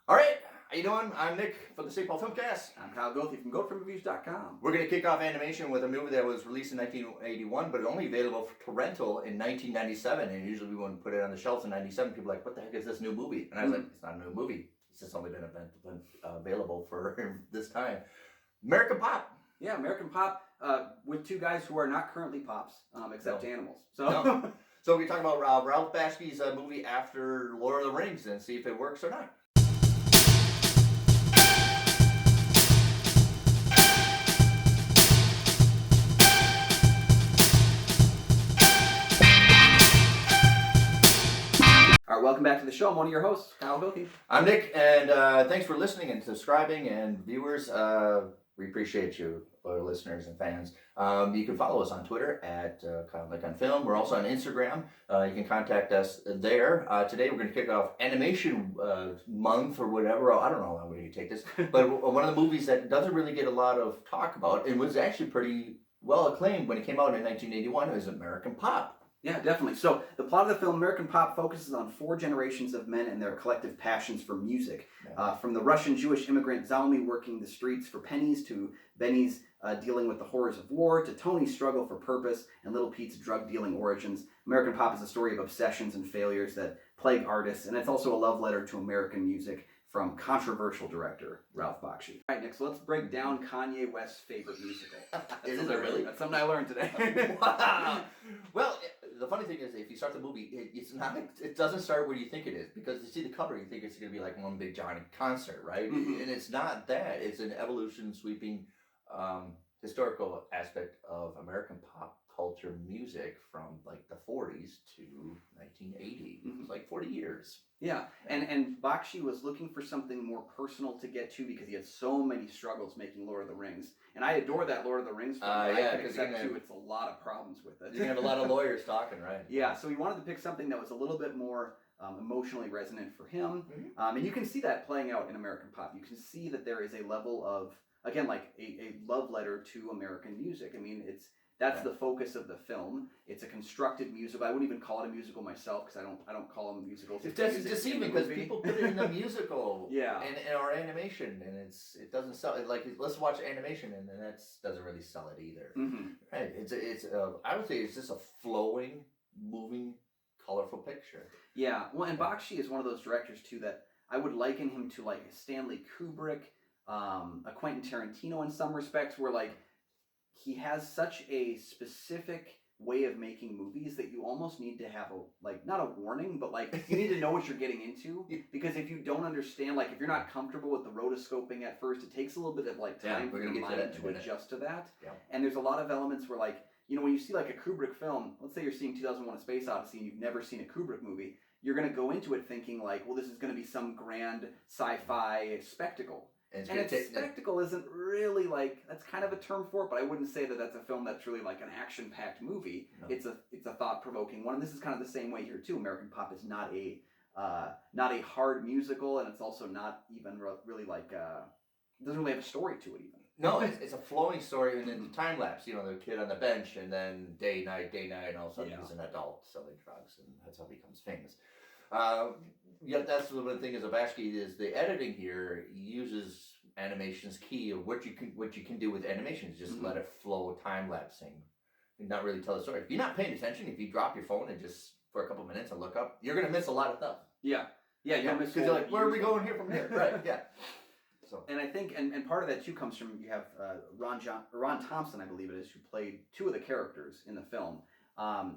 All right, how you doing? I'm Nick from the St. Paul Filmcast. I'm Goethe from GoetheReviews.com. We're going to kick off animation with a movie that was released in 1981, but only available for rental in 1997. And usually we wouldn't put it on the shelves in 97. People are like, what the heck is this new movie? And I was like, it's not a new movie. It's just only been available for this time. American Pop. Yeah, American Pop with two guys who are not currently pops, except animals. So, No. So we talk about Ralph Bakshi's movie after Lord of the Rings and see if it works or not. All right, welcome back to the show. I'm one of your hosts, Kyle Goethe. I'm Nick, and thanks for listening and subscribing, and viewers. We appreciate you, our listeners and fans. You can follow us on Twitter at Kyle Nick on Film. We're also on Instagram. You can contact us there. Today we're going to kick off Animation Month or whatever. I don't know how long we're going to take this, but one of the movies that doesn't really get a lot of talk about and was actually pretty well acclaimed when it came out in 1981 is American Pop. Yeah, definitely. So the plot of the film, American Pop, focuses on four generations of men and their collective passions for music. From the Russian Jewish immigrant Zalmy working the streets for pennies, to Benny's dealing with the horrors of war, to Tony's struggle for purpose, and Little Pete's drug-dealing origins. American Pop is a story of obsessions and failures that plague artists, and it's also a love letter to American music from controversial director Ralph Bakshi. All right, Nick, so let's break down Kanye West's favorite musical. Is it really? That's something I learned today. Wow. Well, the funny thing is, if you start the movie, it's not. It doesn't start where you think it is, because you see the cover, you think it's going to be like one big giant concert, right? Mm-hmm. And it's not that. It's an evolution, sweeping, historical aspect of American pop culture music from like the 40s to 1980. Mm-hmm. It's like 40 years. Yeah, and Bakshi was looking for something more personal to get to because he had so many struggles making Lord of the Rings. And I adore that Lord of the Rings film, but I can accept too it's a lot of problems with it. You have a lot of lawyers talking, right? Yeah, so he wanted to pick something that was a little bit more emotionally resonant for him. Mm-hmm. And you can see that playing out in American Pop. You can see that there is a level of, again, like a love letter to American music. I mean, that's the focus of the film. It's a constructed musical. I wouldn't even call it a musical myself because I don't call them musicals. It's deceiving because people put it in the musical, yeah, and or animation, and it doesn't sell. Like, let's watch animation, and that doesn't really sell it either. Mm-hmm. Right? I would say it's just a flowing, moving, colorful picture. Yeah. Well, and Bakshi is one of those directors too that I would liken him to like Stanley Kubrick, a Quentin Tarantino in some respects, where like he has such a specific way of making movies that you almost need to have not a warning, but like you need to know what you're getting into, because if you don't understand, like if you're not comfortable with the rotoscoping at first, it takes a little bit of like time for your mind to adjust to that. Yeah. And there's a lot of elements where like, you know, when you see like a Kubrick film, let's say you're seeing 2001: A Space Odyssey and you've never seen a Kubrick movie, you're going to go into it thinking like, well, this is going to be some grand sci-fi spectacle. And spectacle isn't really like, that's kind of a term for it, but I wouldn't say that that's a film that's really like an action-packed movie. No. It's a thought-provoking one, and this is kind of the same way here too. American Pop is not a hard musical, and it's also not even really like it doesn't really have a story to it even. No, it's a flowing story, and then the time lapse. You know, the kid on the bench, and then day night, and all of a sudden he's an adult selling drugs, and that's how he becomes famous. That's the thing is Bakshi is the editing here uses animation's key of what you can do with animation is just let it flow, time lapsing, and not really tell a story. If you're not paying attention, if you drop your phone and just for a couple minutes and look up, you're gonna miss a lot of stuff. Yeah, you'll miss because you're like, where are we going here from here? Right? Yeah. So. And I think, and part of that too comes from you have Ron Thompson, I believe it is, who played two of the characters in the film.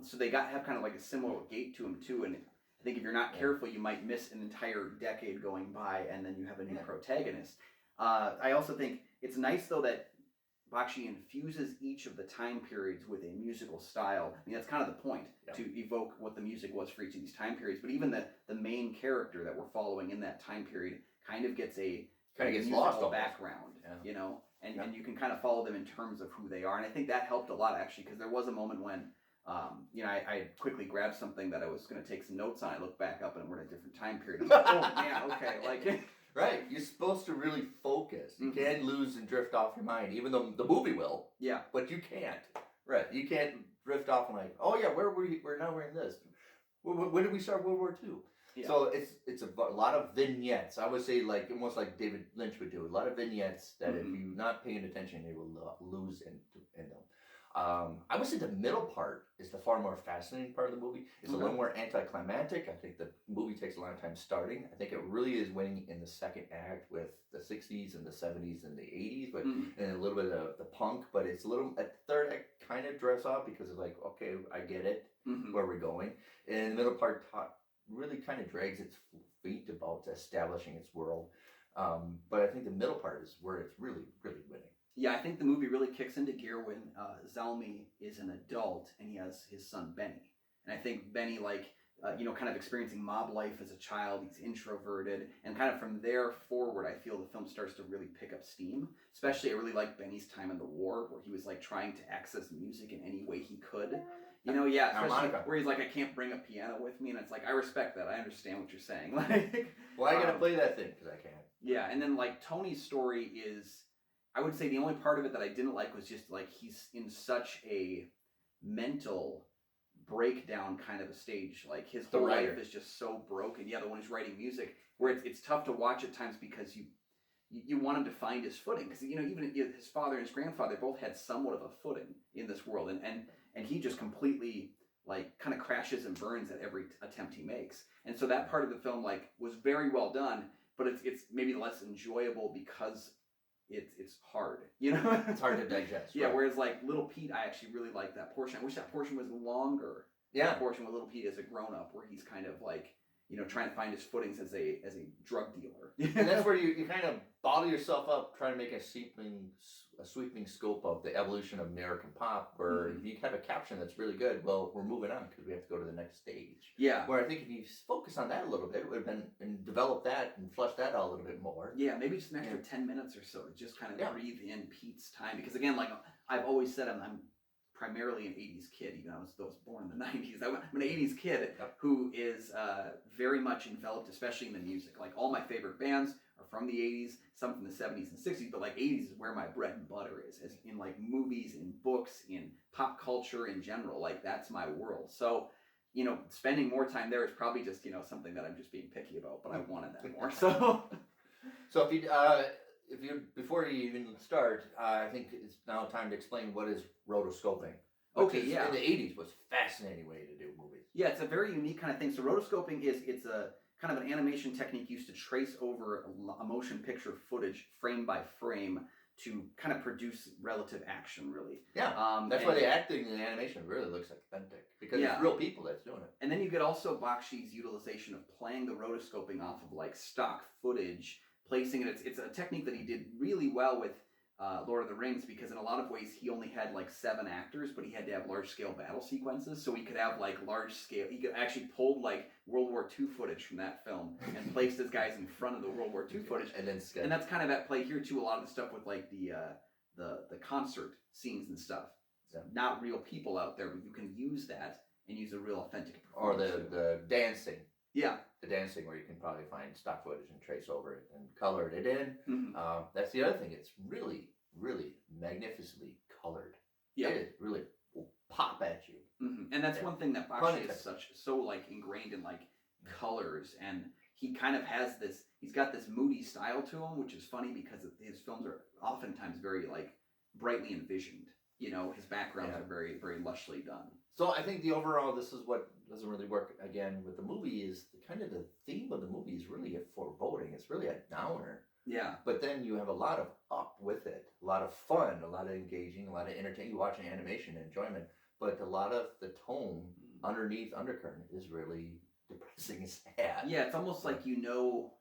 So they have kind of like a similar gait to him too, and I think if you're not careful, you might miss an entire decade going by, and then you have a new protagonist. I also think it's nice, though, that Bakshi infuses each of the time periods with a musical style. I mean, that's kind of the point, to evoke what the music was for each of these time periods. But even the main character that we're following in that time period kind of gets a musical background, you know? And you can kind of follow them in terms of who they are. And I think that helped a lot, actually, because there was a moment when I quickly grabbed something that I was going to take some notes on. I looked back up and we're in a different time period. I'm like, oh man, okay, like right. You're supposed to really focus. You can't lose and drift off your mind, even though the movie will. Yeah, but you can't. Right. You can't drift off and like, oh yeah, we're in this. When did we start World War II? So it's a lot of vignettes. I would say like almost like David Lynch would do. A lot of vignettes that if you're not paying attention, you will lose in them. I would say the middle part is the far more fascinating part of the movie. It's a little more anticlimactic. I think the movie takes a long time starting. I think it really is winning in the second act with the 60s and the 70s and the 80s, but and a little bit of the punk. But it's a little at the third act kind of dress off because it's like, okay, I get it where we're going. And the middle part really kind of drags its feet about establishing its world. But I think the middle part is where it's really, really winning. Yeah, I think the movie really kicks into gear when Zelmy is an adult and he has his son Benny. And I think Benny, like, kind of experiencing mob life as a child, he's introverted. And kind of from there forward, I feel the film starts to really pick up steam. Especially, I really like Benny's time in the war, where he was, like, trying to access music in any way he could. Especially where he's like, I can't bring a piano with me. And it's like, I respect that. I understand what you're saying. Like, well, I got to play that thing because I can't. Yeah, and then, like, Tony's story is... I would say the only part of it that I didn't like was just like he's in such a mental breakdown kind of a stage. Like his whole life is just so broken. Yeah, the one who's writing music, where it's tough to watch at times because you want him to find his footing. Because even his father and his grandfather both had somewhat of a footing in this world, and he just completely like kind of crashes and burns at every attempt he makes. And so that part of the film like was very well done, but it's maybe less enjoyable because it's hard, It's hard to digest. Yeah, whereas like Little Pete, I actually really like that portion. I wish that portion was longer. Yeah. That portion with Little Pete as a grown-up, where he's kind of like, trying to find his footings as a drug dealer. And that's where you kind of bottle yourself up trying to make a sweeping scope of the evolution of American pop, where if you have a caption that's really good, well, we're moving on because we have to go to the next stage. Yeah. Where I think if you focus on that a little bit, it would have been, and develop that and flush that out a little bit more. Yeah, maybe just an extra 10 minutes or so to just kind of breathe in Pete's time. Because again, like I've always said, I'm primarily an 80s kid, even though I was born in the 90s. I'm an 80s kid who is very much enveloped, especially in the music. Like all my favorite bands are from the 80s, some from the 70s and 60s, but like 80s is where my bread and butter is, as in like movies, in books, in pop culture in general. Like that's my world. So, spending more time there is probably just, something that I'm just being picky about, but I wanted that more. So if you before you even start, I think it's now time to explain what is rotoscoping. Okay, yeah. In the 80s was a fascinating way to do movies. Yeah, it's a very unique kind of thing. So rotoscoping it's a kind of an animation technique used to trace over a motion picture footage frame by frame to kind of produce relative action, really. Yeah, that's why the acting and the animation really looks authentic, because it's real people that's doing it. And then you get also Bakshi's utilization of playing the rotoscoping off of like stock footage, placing it. It's a technique that he did really well with Lord of the Rings, because in a lot of ways he only had like 7 actors, but he had to have large scale battle sequences, so he could have like large scale. He could actually pulled like World War II footage from that film and placed his guys in front of the World War II footage, and that's kind of at play here too. A lot of the stuff with like the concert scenes and stuff. So not real people out there, but you can use that and use a real authentic performance. Or the dancing. Yeah. The dancing, where you can probably find stock footage and trace over it and color it in. Mm-hmm. That's the other thing. It's really, really magnificently colored. Yeah. It really will pop at you. Mm-hmm. And that's one thing that Bakshi is so like ingrained in like colors, and he kind of has this, he's got this moody style to him, which is funny because his films are oftentimes very like brightly envisioned. His backgrounds are very, very lushly done. So I think the overall, this is what doesn't really work again with the movie, is the theme of the movie is really a foreboding. It's really a downer. Yeah. But then you have a lot of up with it, a lot of fun, a lot of engaging, a lot of entertaining. You watch animation and enjoyment, but a lot of the tone underneath undercurrent is really depressing and sad. Yeah, it's almost like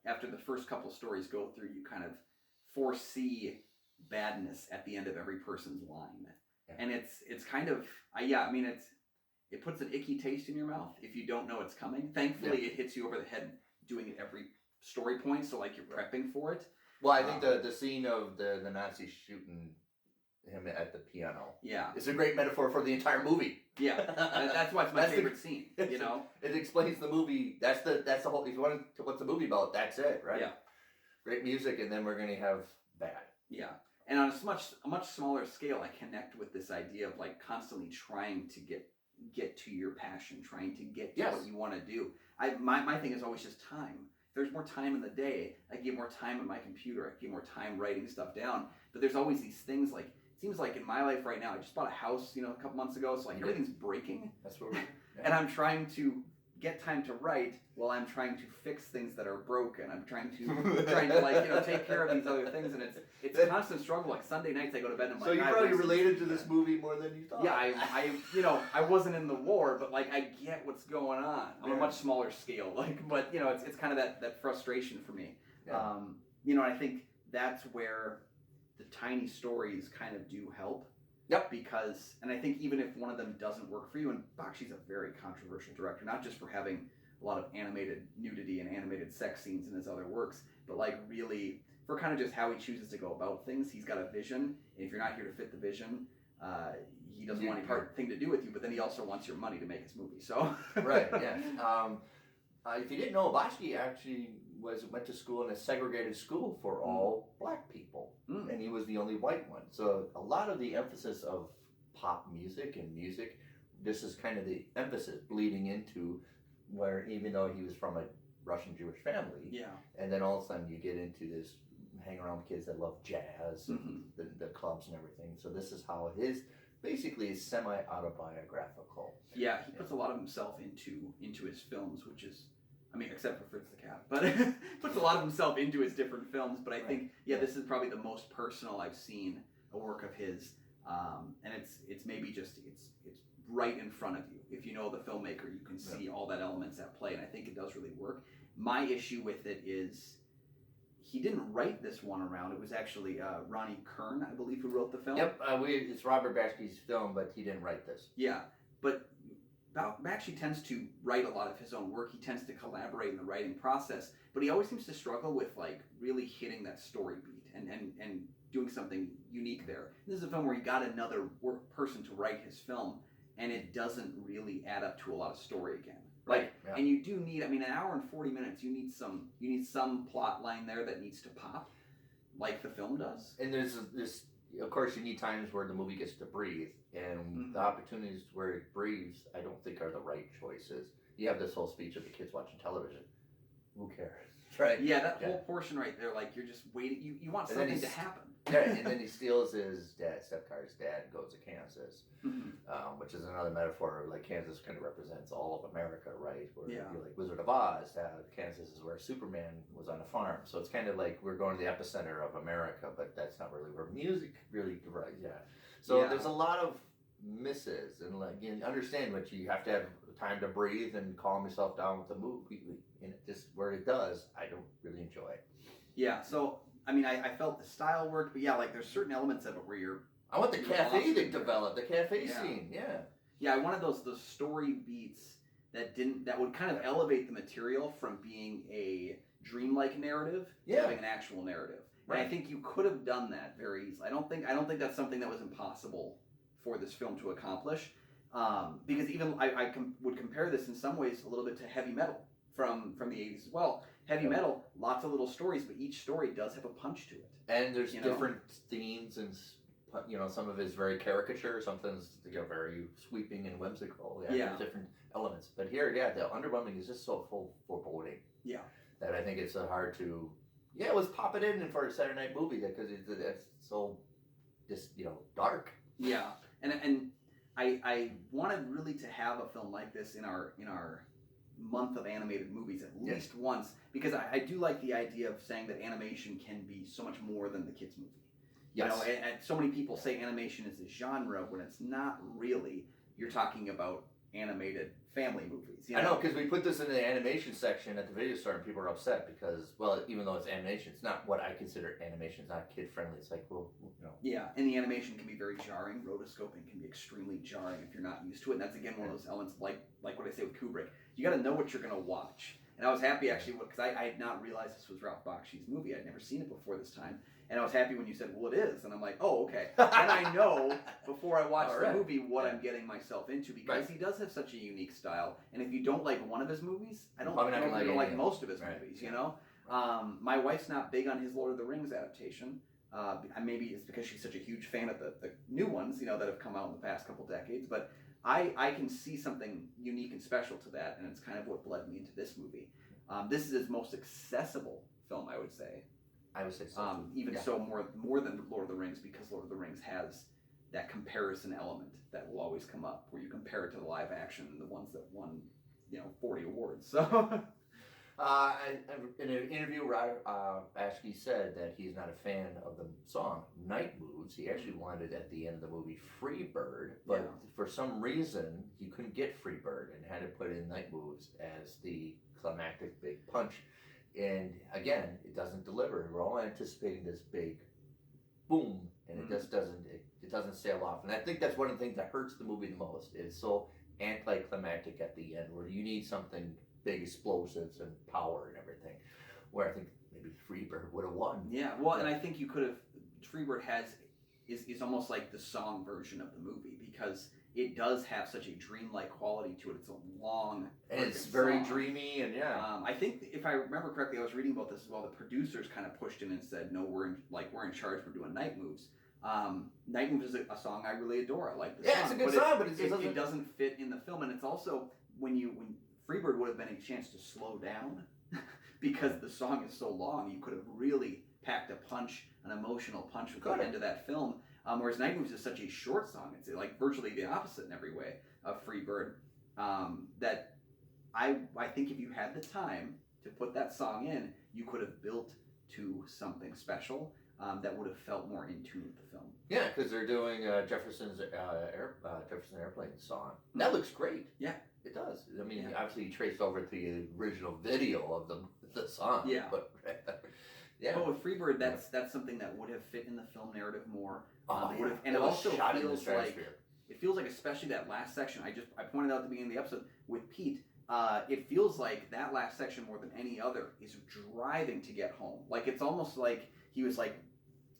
after the first couple stories go through, you kind of foresee badness at the end of every person's line. Yeah. And it's kind of it puts an icky taste in your mouth if you don't know it's coming. Thankfully, it hits you over the head doing it every story point, so like you're prepping for it. Well, I think the scene of the Nazis shooting him at the piano, it's a great metaphor for the entire movie. Yeah, that's why it's my favorite scene. It explains the movie. That's the whole. If you want to, what's the movie about? That's it, right? Yeah. Great music, and then we're going to have bad. Yeah. And on a much smaller scale, I connect with this idea of like constantly trying to get get to your passion, trying to get to Yes. what you want to do. My thing is always just time. If there's more time in the day, I get more time on my computer. I get more time writing stuff down. But there's always these things like, it seems like in my life right now, I just bought a house, a couple months ago, so like everything's breaking. That's what we're And I'm trying to get time to write while I'm trying to fix things that are broken. I'm trying to like, take care of these other things, and it's a constant struggle. Like Sunday nights I go to bed and I'm So like, you probably related to this movie more than you thought. yeah, I wasn't in the war, but like I get what's going on on a much smaller scale. Like, but it's kind of that frustration for me. Yeah. And I think that's where the tiny stories kind of do help. Yep. Because, and I think even if one of them doesn't work for you, and Bakshi's a very controversial director, not just for having a lot of animated nudity and animated sex scenes in his other works, but like really for kind of just how he chooses to go about things. He's got a vision, and if you're not here to fit the vision, he doesn't want any thing to do with you, but then he also wants your money to make his movie, so. Right, yeah. If you didn't know, Bakshi actually went to school in a segregated school for all black people, and he was the only white one. So a lot of the emphasis of pop music and music, this is kind of the emphasis bleeding into where, even though he was from a Russian Jewish family, and then all of a sudden you get into this hang around with kids that love jazz and the clubs and everything. So this is how basically is semi-autobiographical. Yeah, he puts a lot of himself into his films, which is, except for Fritz the Cat, but puts a lot of himself into his different films. But I think, this is probably the most personal I've seen a work of his, and it's maybe just it's right in front of you. If you know the filmmaker, you can see all that elements at play, and I think it does really work. My issue with it is he didn't write this one around. It was actually Ronnie Kern, I believe, who wrote the film. Yep, it's Robert Bakshi's film, but he didn't write this. Yeah, but Bakshi tends to write a lot of his own work. He tends to collaborate in the writing process, but he always seems to struggle with like really hitting that story beat and doing something unique there. This is a film where he got another person to write his film, and it doesn't really add up to a lot of story again. Right. Yeah. And you do need, an hour and 40 minutes, you need some plot line there that needs to pop, like the film does. And there's this, of course, you need times where the movie gets to breathe, and the opportunities where it breathes, I don't think are the right choices. You have this whole speech of the kids watching television. Who cares? Right. Yeah, that whole portion right there, like you're just waiting. You want something to happen. Yeah, and then he steals his stepcar's dad, and goes to Kansas, which is another metaphor. Like Kansas kind of represents all of America, right? Where you're like Wizard of Oz. Kansas is where Superman was on a farm. So it's kind of like we're going to the epicenter of America, but that's not really where music really derives. Yeah. So there's a lot of misses, and like you understand, but you have to have time to breathe and calm yourself down with the movie. And it just where it does, I don't really enjoy. Yeah. So. I felt the style worked, but like there's certain elements of it where I want the cafe to develop, the cafe scene, Yeah, I wanted those story beats that would kind of elevate the material from being a dreamlike narrative to having an actual narrative. Right. And I think you could have done that very easily. I don't think that's something that was impossible for this film to accomplish, because even I would compare this in some ways a little bit to heavy metal from the 80s as well. Heavy metal, lots of little stories, but each story does have a punch to it. And there's different themes, and some of it is very caricature, something's very sweeping and whimsical. There's different elements. But here, the underwhelming is just so full foreboding. Yeah. That I think it's hard to. Yeah, let's pop it in for a Saturday night movie because it's so just dark. Yeah, and I wanted really to have a film like this in our month of animated movies at least once, because I do like the idea of saying that animation can be so much more than the kids movie. Yes. And so many people say animation is a genre when it's not really. You're talking about animated family movies. I know, because we put this in the animation section at the video store, and people are upset because, well, even though it's animation, it's not what I consider animation. It's not kid friendly. It's like, Yeah, and the animation can be very jarring. Rotoscoping can be extremely jarring if you're not used to it. And that's again one of those elements, like what I say with Kubrick. You got to know what you're going to watch. And I was happy actually because I had not realized this was Ralph Bakshi's movie. I'd never seen it before this time. And I was happy when you said, well, it is. And I'm like, oh, okay. And I know before I watch the movie what I'm getting myself into, because he does have such a unique style. And if you don't like one of his movies, I don't like most of his movies, My wife's not big on his Lord of the Rings adaptation. Maybe it's because she's such a huge fan of the new ones, that have come out in the past couple decades. But I can see something unique and special to that, and it's kind of what led me into this movie. This is his most accessible film, I would say. I would say so. Even so, more than Lord of the Rings, because Lord of the Rings has that comparison element that will always come up, where you compare it to the live action and the ones that won, 40 awards. So. In an interview, Askey said that he's not a fan of the song Night Moves. He actually wanted at the end of the movie Freebird, but for some reason he couldn't get Freebird and had to put in Night Moves as the climactic big punch. And again, it doesn't deliver. We're all anticipating this big boom, and it just doesn't. It doesn't sail off. And I think that's one of the things that hurts the movie the most. It's so anticlimactic at the end, where you need something big, explosives and power and everything. Where I think maybe Freebird would have won. Yeah, well, and I think you could have. Freebird is almost like the song version of the movie, because it does have such a dreamlike quality to it. It's a long, and it's very dreamy, and I think if I remember correctly, I was reading about this as well. The producers kind of pushed in and said, "No, we're in charge. We're doing Night Moves." Night Moves is a song I really adore. I like the song. It's a good song, but it doesn't fit in the film, and it's also when Freebird would have been a chance to slow down because the song is so long. You could have really packed a punch, an emotional punch with the end of that film. Whereas Night Moves is such a short song. It's like virtually the opposite in every way of Freebird. That I think if you had the time to put that song in, you could have built to something special that would have felt more in tune with the film. Yeah, because they're doing Jefferson Airplane song. That looks great. Yeah. It does. I mean, obviously you traced over to the original video of the song. Yeah. But But with Freebird, that's something that would have fit in the film narrative more. And it also feels like, especially that last section. I pointed out at the beginning of the episode with Pete. It feels like that last section more than any other is driving to get home. Like it's almost like he was like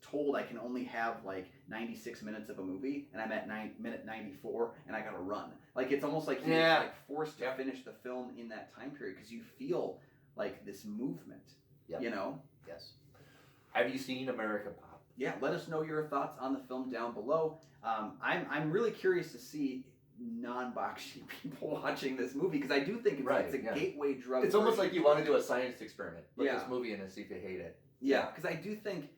told I can only have like 96 minutes of a movie, and I'm at minute 94, and I gotta run. Like it's almost like he was like forced to finish the film in that time period, because you feel like this movement. Yep. Yes. Have you seen American Pop? Yeah. Let us know your thoughts on the film down below. I'm really curious to see non-Bakshi people watching this movie, because I do think it's a gateway drug. It's almost like you want to do a science experiment. Put this movie in and see if you hate it. Yeah, because I do think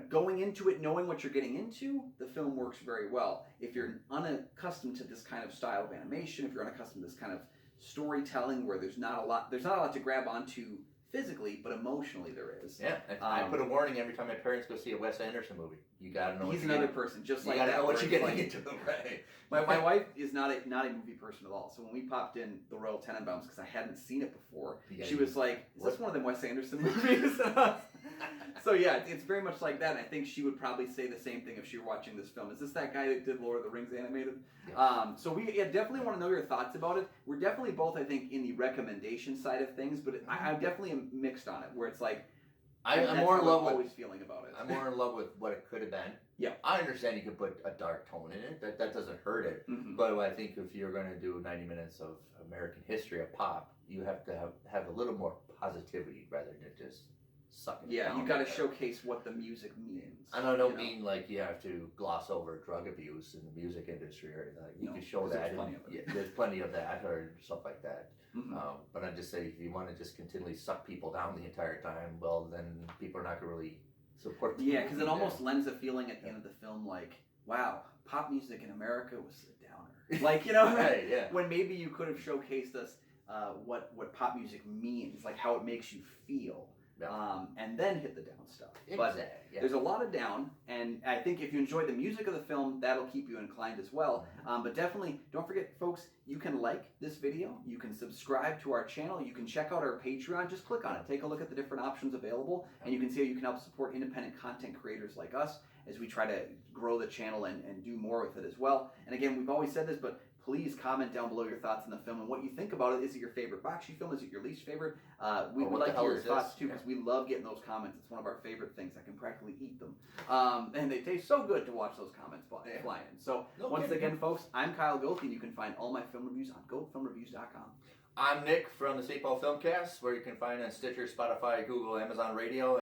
going into it, knowing what you're getting into, the film works very well. If you're unaccustomed to this kind of style of animation, if you're unaccustomed to this kind of storytelling where there's not a lot to grab onto physically, but emotionally there is. Yeah, I put a warning every time my parents go see a Wes Anderson movie. You gotta know. He's another person, just like that. You gotta know what you're getting into. Right. My wife is not a movie person at all. So when we popped in the Royal Tenenbaums, because I hadn't seen it before, she was like, "Is this one of them Wes Anderson movies?" So yeah, it's very much like that. And I think she would probably say the same thing if she were watching this film. Is this that guy that did Lord of the Rings animated? Yeah. So we definitely want to know your thoughts about it. We're definitely both, I think, in the recommendation side of things, but I definitely am mixed on it, where it's like I'm more in love with always feeling about it. I'm more in love with what it could have been. Yeah, I understand you could put a dark tone in it. That doesn't hurt it. Mm-hmm. But I think if you're going to do 90 minutes of American history of pop, you have to have a little more positivity rather than just sucking it down. You got to showcase what the music means. And I don't mean like you have to gloss over drug abuse in the music industry or anything. You can show that. There's plenty of that or stuff like that. Mm-hmm. But I just say if you want to just continually suck people down the entire time, well, then people are not going to really support. Yeah, because it almost lends a feeling at the end of the film like, wow, pop music in America was a downer. Like, right, yeah. When maybe you could have showcased us what pop music means, like how it makes you feel. Yeah. And then hit the down stuff. Exactly. But there's a lot of down, and I think if you enjoy the music of the film, that'll keep you inclined as well. But definitely, don't forget, folks, you can like this video, you can subscribe to our channel, you can check out our Patreon, just click on it, take a look at the different options available, and you can see how you can help support independent content creators like us as we try to grow the channel and do more with it as well. And again, we've always said this, but please comment down below your thoughts on the film and what you think about it. Is it your favorite Bakshi film? Is it your least favorite? We would like to hear your thoughts too, because we love getting those comments. It's one of our favorite things. I can practically eat them. And they taste so good to watch those comments fly in. So once again, folks, I'm Kyle Goethe, and you can find all my film reviews on goatfilmreviews.com. I'm Nick from the St. Paul Filmcast, where you can find on Stitcher, Spotify, Google, Amazon Radio.